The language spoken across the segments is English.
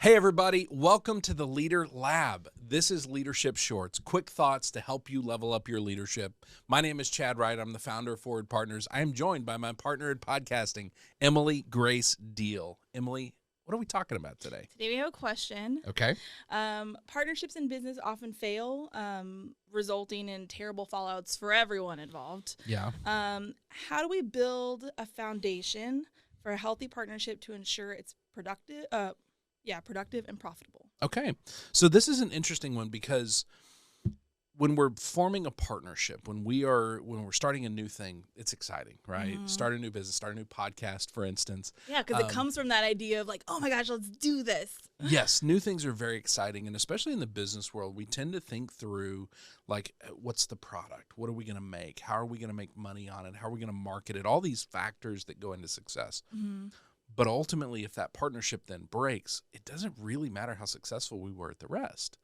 Hey everybody, welcome to the Leader Lab. This is Leadership Shorts, quick thoughts to help you level up your leadership. My name is Chad Wright. I'm the founder of Forward Partners. I am joined by my partner in podcasting, Emily Grace Deal. Emily, what are we talking about today? Today we have a question. Okay. Partnerships in business often fail, resulting in terrible fallouts for everyone involved. Yeah. How do we build a foundation for a healthy partnership to ensure it's productive and profitable? Okay. So this is an interesting one because when we're forming a partnership, when we're starting a new thing, it's exciting, right? Mm-hmm. Start a new business, start a new podcast, for instance. Yeah, because it comes from that idea of like, oh my gosh, let's do this. Yes, new things are very exciting, and especially in the business world, we tend to think through, like, what's the product? What are we going to make? How are we going to make money on it? How are we going to market it? All these factors that go into success. Mm-hmm. But ultimately, if that partnership then breaks, it doesn't really matter how successful we were at the rest.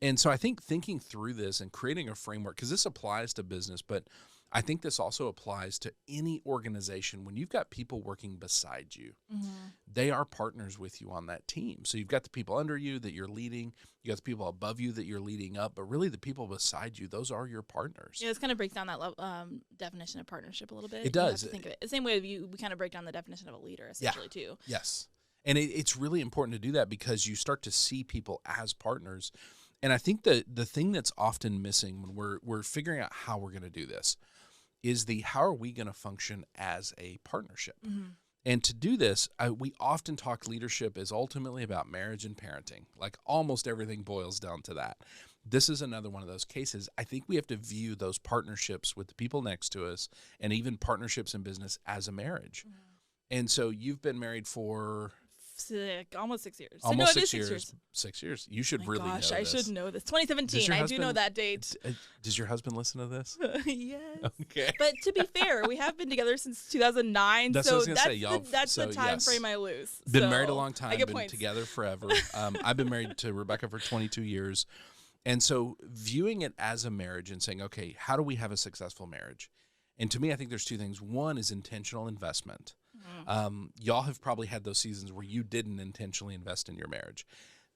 And so I think thinking through this and creating a framework, because this applies to business, but I think this also applies to any organization. When you've got people working beside you, Mm-hmm. they are partners with you on that team. So you've got the people under you that you're leading, you got the people above you that you're leading up, but really the people beside you, those are your partners. Yeah, this kind of breaks down that definition of partnership a little bit. It does. You have to think of it the same way we kind of break down the definition of a leader, essentially, too. Yes. And it's really important to do that because you start to see people as partners. And I think the thing that's often missing when we're figuring out how we're going to do this is how are we going to function as a partnership? Mm-hmm. And to do this, we often talk leadership is ultimately about marriage and parenting. Like almost everything boils down to that. This is another one of those cases. I think we have to view those partnerships with the people next to us and even partnerships in business as a marriage. Mm-hmm. And so you've been married for... almost 6 years. Almost so, no, 6 years. 6 years. You should really know this. I should know this. 2017. I do know that date. Does your husband listen to this? Yes. Okay. But to be fair, we have been together since 2009. That's so what I was going to say. That's the time frame I lose. Been married a long time. I get been points. Together forever. I've been married to Rebecca for 22 years. And so viewing it as a marriage and saying, okay, how do we have a successful marriage? And to me, I think there's two things. One is intentional investment. Y'all have probably had those seasons where you didn't intentionally invest in your marriage.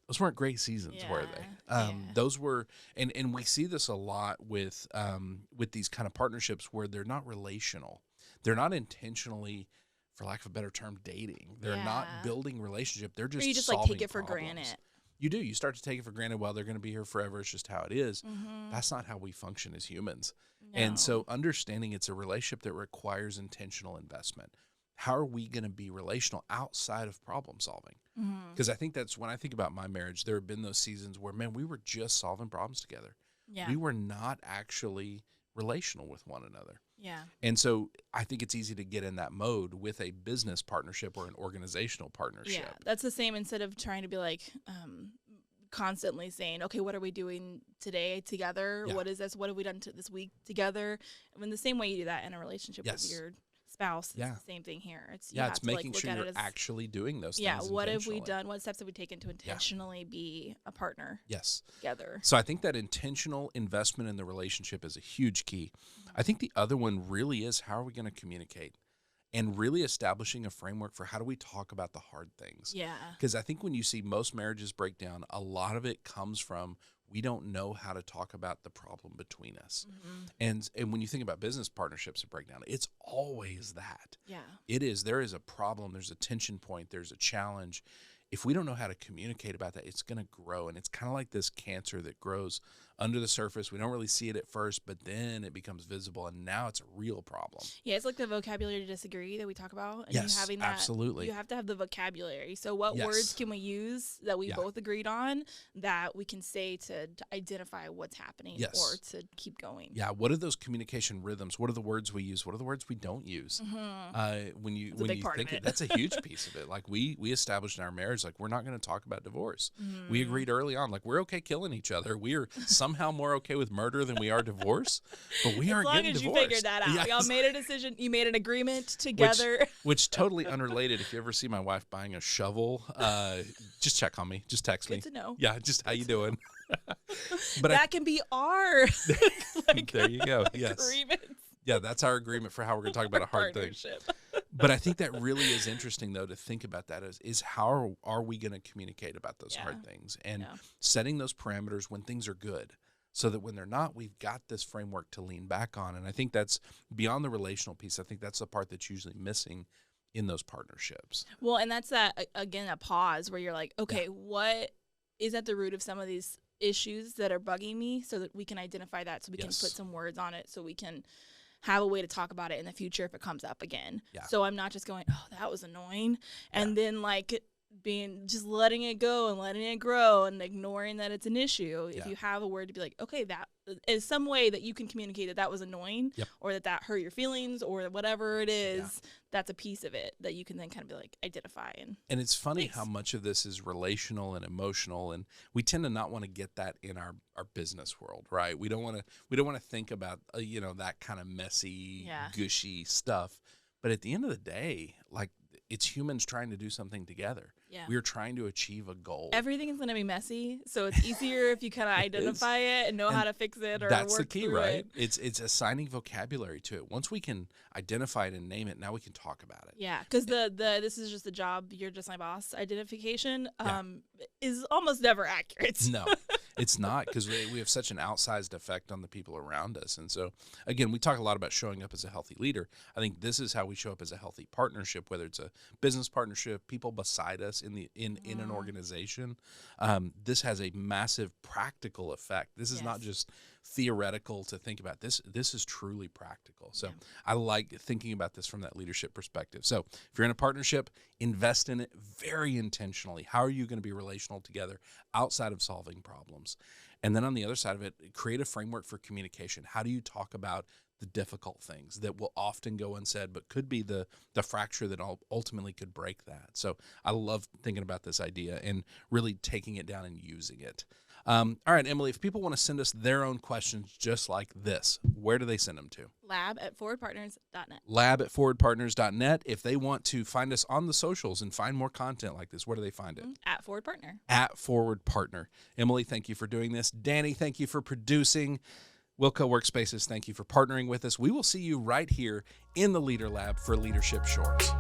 Those weren't great seasons, were they? Those were, and we see this a lot with these kind of partnerships where they're not relational. They're not intentionally, for lack of a better term, dating. They're not building relationship. They're just or you just solving like take it for problems. granted. You do. You start to take it for granted. Well, they're going to be here forever. It's just how it is. Mm-hmm. That's not how we function as humans. No. And so understanding it's a relationship that requires intentional investment. How are we going to be relational outside of problem solving? Because I think that's when I think about my marriage, there have been those seasons where, man, we were just solving problems together. Yeah. We were not actually relational with one another. Yeah. And so I think it's easy to get in that mode with a business partnership or an organizational partnership. Yeah. That's the same instead of trying to be like constantly saying, okay, what are we doing today together? Yeah. What is this? What have we done this week together? I mean, the same way you do that in a relationship with your spouse, it's the same thing here. It's making sure you're actually doing those things. Yeah, what have we done? What steps have we taken to intentionally be a partner? Yes. Together. So I think that intentional investment in the relationship is a huge key. I think the other one really is how are we going to communicate and really establishing a framework for how do we talk about the hard things. Yeah. Because I think when you see most marriages break down, a lot of it comes from we don't know how to talk about the problem between us. Mm-hmm. And when you think about business partnerships that break down, it's always that. Yeah. It is. There is a problem. There's a tension point. There's a challenge. If we don't know how to communicate about that, it's going to grow. And it's kind of like this cancer that grows under the surface. We don't really see it at first, but then it becomes visible, and now it's a real problem. Yeah, it's like the vocabulary to disagree that we talk about. And yes, you having that, absolutely. You have to have the vocabulary. So what words can we use that we both agreed on that we can say to identify what's happening or to keep going? Yeah, what are those communication rhythms? What are the words we use? What are the words we don't use? Mm-hmm. When you think it, that's a huge piece of it. Like we established in our marriage, like we're not going to talk about divorce. Mm-hmm. We agreed early on, like we're okay killing each other. We are somehow more okay with murder than we are divorce, but we aren't getting divorced. As long as you figured that out. Yes. Y'all made a decision. You made an agreement together. Which totally unrelated. If you ever see my wife buying a shovel, just check on me. Just text me. Good to know. Yeah, just how you doing? But that can be our there you go. Yes. Agreement. Yeah, that's our agreement for how we're going to talk about a hard thing. But I think that really is interesting, though, to think about that is how are we going to communicate about those hard things and setting those parameters when things are good so that when they're not, we've got this framework to lean back on. And I think that's beyond the relational piece. I think that's the part that's usually missing in those partnerships. Well, and that's again, a pause where you're like, okay, what is at the root of some of these issues that are bugging me so that we can identify that so we can put some words on it so we can have a way to talk about it in the future if it comes up again. Yeah. So I'm not just going, oh, that was annoying. And then like just letting it go and letting it grow and ignoring that it's an issue. If you have a word to be like, okay, that is some way that you can communicate that was annoying or that hurt your feelings or whatever it is, that's a piece of it that you can then kind of be like identify. And it's funny how much of this is relational and emotional, and we tend to not want to get that in our business world, right? We don't want to think about that kind of messy, gushy stuff. But at the end of the day, like, it's humans trying to do something together. Yeah. We're trying to achieve a goal. Everything is going to be messy, so it's easier if you kind of identify it and know how to fix it or that's work the key, through right? it. It's assigning vocabulary to it. Once we can identify it and name it, now we can talk about it. Yeah, because the this is just a job, you're just my boss identification is almost never accurate. No, it's not, because we have such an outsized effect on the people around us. And so, again, we talk a lot about showing up as a healthy leader. I think this is how we show up as a healthy partnership, whether it's a business partnership, people beside us in an organization. This has a massive practical effect. This is not just theoretical to think about. This is truly practical. So I like thinking about this from that leadership perspective. So if you're in a partnership, invest in it very intentionally. How are you going to be relational together outside of solving problems? And then on the other side of it, create a framework for communication. How do you talk about the difficult things that will often go unsaid, but could be the fracture that ultimately could break that? So I love thinking about this idea and really taking it down and using it. All right, Emily, if people want to send us their own questions just like this, where do they send them to? lab@forwardpartners.net. lab@forwardpartners.net. If they want to find us on the socials and find more content like this, where do they find it? @forwardpartner. @forwardpartner. Emily, thank you for doing this. Danny, thank you for producing. Wilco Workspaces, thank you for partnering with us. We will see you right here in the Leader Lab for Leadership Shorts.